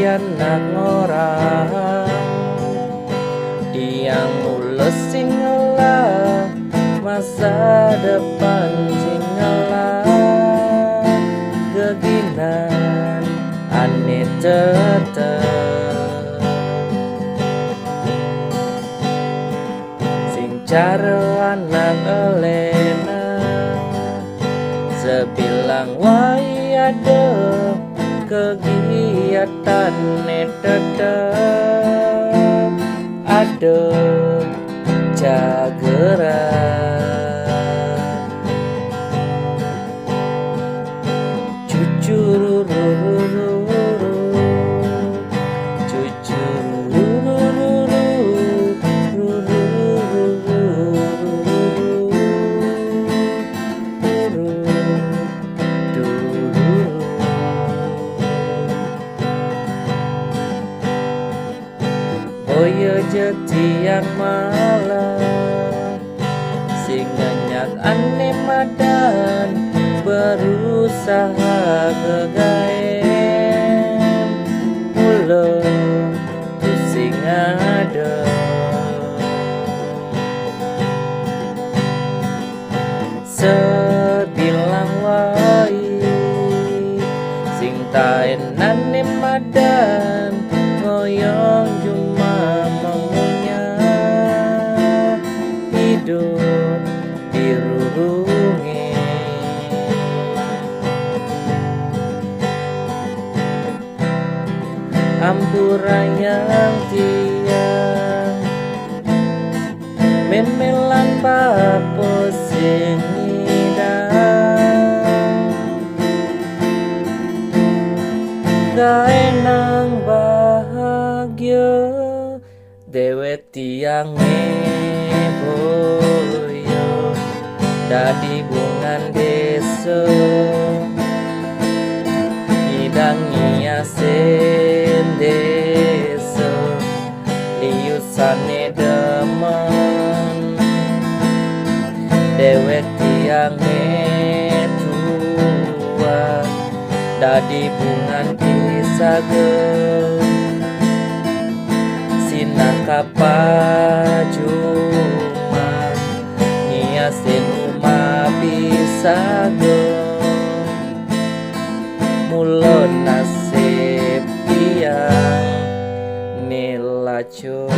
anak orang yang mulus singelah masa depan singelah keginan ane tetep sing cara anak elena sebilang wai ada kegiatan tetep ada jageran cucururururu Boyo jeti yang malam sing ngenyak ane madan berusaha kegaem mulo pusing ada sebilang wai sing taen ane madan ngoyong cuma maunya hidup dirurungi ampura yang tiang memelan papo sing hidang kaenang bahagia dewe tiang boyo dadi bungan desa hidang ngiasen desa liusane demen dewe tiang tua dadi bungan kisagel kapajuma ngiasin uma bisa go mulo nasib yang nilaco